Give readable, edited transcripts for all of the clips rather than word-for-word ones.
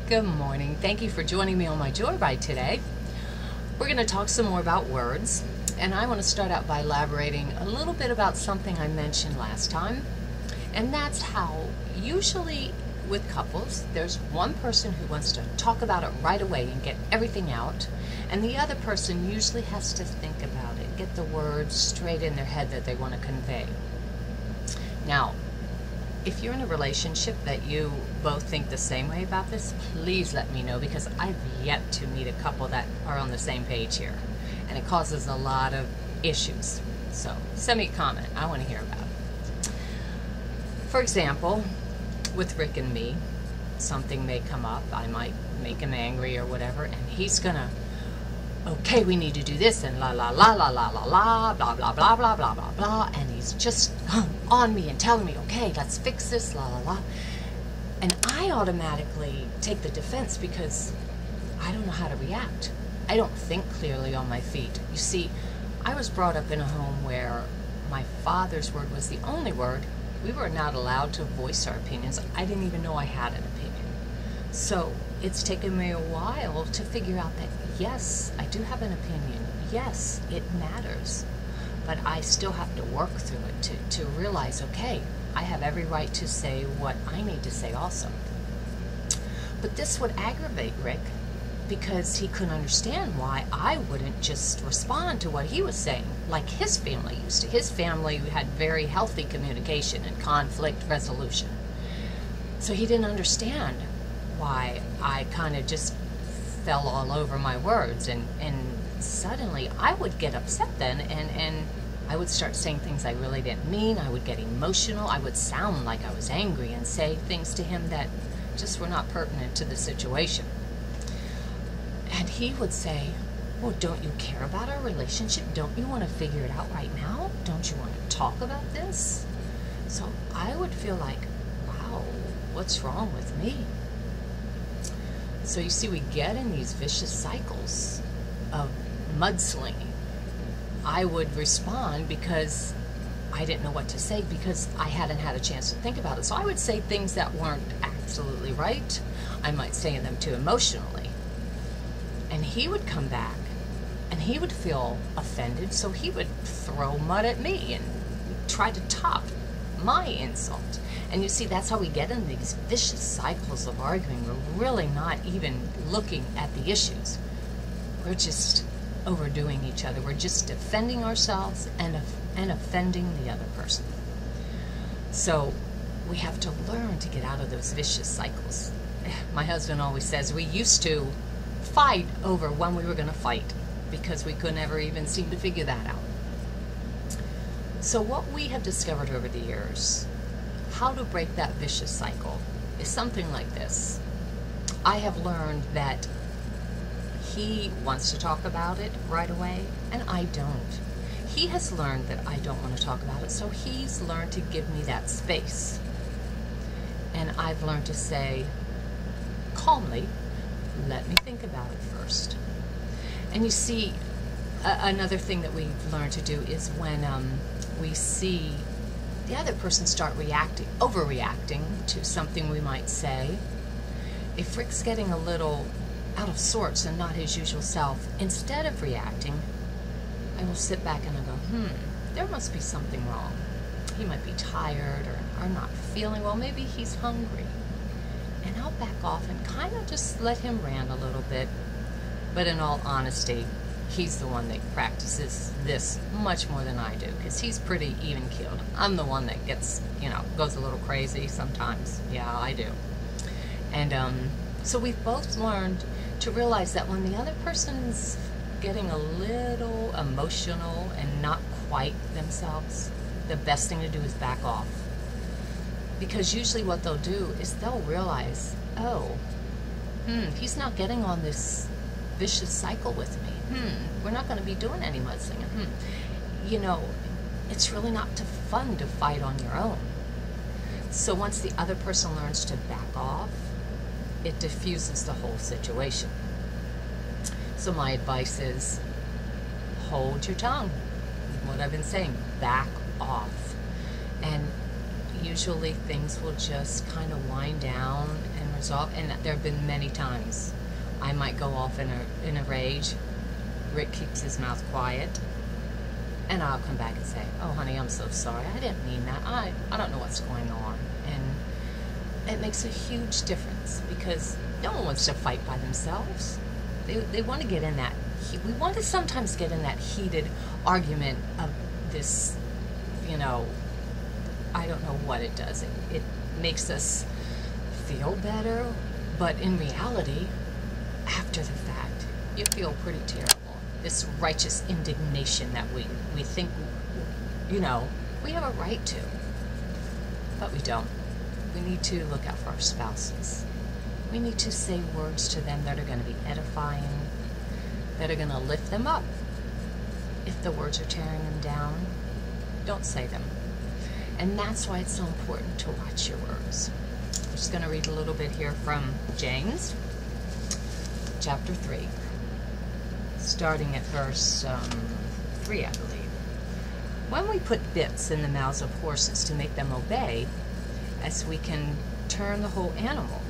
Good morning. Thank you for joining me on my joyride today. We're going to talk some more about words, and I want to start out by elaborating a little bit about something I mentioned last time, and that's how usually with couples there's one person who wants to talk about it right away and get everything out, and the other person usually has to think about it, get the words straight in their head that they want to convey. Now, if you're in a relationship that you both think the same way about this, please let me know, because I've yet to meet a couple that are on the same page here, and it causes a lot of issues. So send me a comment. I want to hear about it. For example, with Rick and me, something may come up. I might make him angry or whatever, and he's gonna, okay, we need to do this, and la la la la la la la, blah blah blah blah blah blah blah, and he's just on me and telling me, okay, let's fix this, la la la, and I automatically take the defense because I don't know how to react. I don't think clearly on my feet. You see, I was brought up in a home where my father's word was the only word. We were not allowed to voice our opinions. I didn't even know I had an opinion. So it's taken me a while to figure out that yes, I do have an opinion. Yes, it matters. But I still have to work through it to realize, okay, I have every right to say what I need to say also. But this would aggravate Rick because he couldn't understand why I wouldn't just respond to what he was saying, like his family used to. His family had very healthy communication and conflict resolution. So he didn't understand why I kind of just fell all over my words, and suddenly I would get upset then, and I would start saying things I really didn't mean. I would get emotional. I would sound like I was angry and say things to him that just were not pertinent to the situation. And he would say, well, don't you care about our relationship? Don't you want to figure it out right now? Don't you want to talk about this? So I would feel like, wow, what's wrong with me? So you see, we get in these vicious cycles of mudslinging. I would respond because I didn't know what to say, because I hadn't had a chance to think about it. So I would say things that weren't absolutely right. I might say them too emotionally. And he would come back and he would feel offended, so he would throw mud at me and try to top my insult. And you see, that's how we get in these vicious cycles of arguing. We're really not even looking at the issues. We're just overdoing each other. We're just defending ourselves and offending the other person. So we have to learn to get out of those vicious cycles. My husband always says we used to fight over when we were going to fight because we could never even seem to figure that out. So what we have discovered over the years, how to break that vicious cycle, is something like this. I have learned that he wants to talk about it right away, and I don't. He has learned that I don't want to talk about it, so he's learned to give me that space. And I've learned to say, calmly, let me think about it first. And you see, another thing that we've learned to do is when we see the other person start overreacting to something we might say. If Rick's getting a little out of sorts and not his usual self, instead of reacting, I will sit back and I go, there must be something wrong. He might be tired or not feeling well. Maybe he's hungry. And I'll back off and kind of just let him rant a little bit. But in all honesty, he's the one that practices this much more than I do, because he's pretty even-keeled. I'm the one that gets, goes a little crazy sometimes. Yeah, I do. And so we've both learned to realize that when the other person's getting a little emotional and not quite themselves, the best thing to do is back off. Because usually what they'll do is they'll realize, oh, he's not getting on this vicious cycle with me. We're not going to be doing any mudslinging. It's really not fun to fight on your own. So once the other person learns to back off, it diffuses the whole situation. So my advice is, hold your tongue. What I've been saying, back off. And usually things will just kind of wind down and tempers off, and there have been many times I might go off in a rage. Rick keeps his mouth quiet, and I'll come back and say, "Oh, honey, I'm so sorry. I didn't mean that. I don't know what's going on." And it makes a huge difference because no one wants to fight by themselves. They want to get in that. We want to sometimes get in that heated argument of this, I don't know what it does. It makes us feel better, but in reality, after the fact, you feel pretty terrible. This righteous indignation that we think, we have a right to, but we don't. We need to look out for our spouses. We need to say words to them that are going to be edifying, that are going to lift them up. If the words are tearing them down, don't say them. And that's why it's so important to watch your words. I'm just going to read a little bit here from James, chapter 3, starting at verse 3, I believe. When we put bits in the mouths of horses to make them obey, as we can turn the whole animal,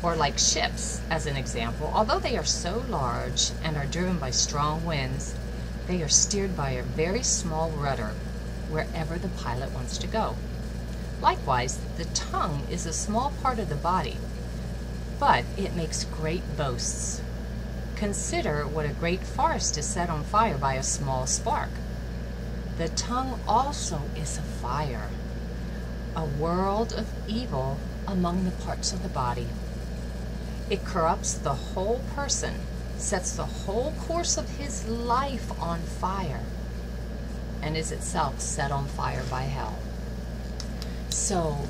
or like ships, as an example, although they are so large and are driven by strong winds, they are steered by a very small rudder wherever the pilot wants to go. Likewise, the tongue is a small part of the body, but it makes great boasts. Consider what a great forest is set on fire by a small spark. The tongue also is a fire, a world of evil among the parts of the body. It corrupts the whole person, sets the whole course of his life on fire, and is itself set on fire by hell. So,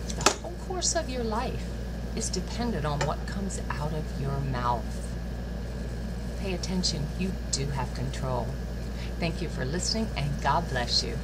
the whole course of your life is dependent on what comes out of your mouth. Pay attention. You do have control. Thank you for listening, and God bless you.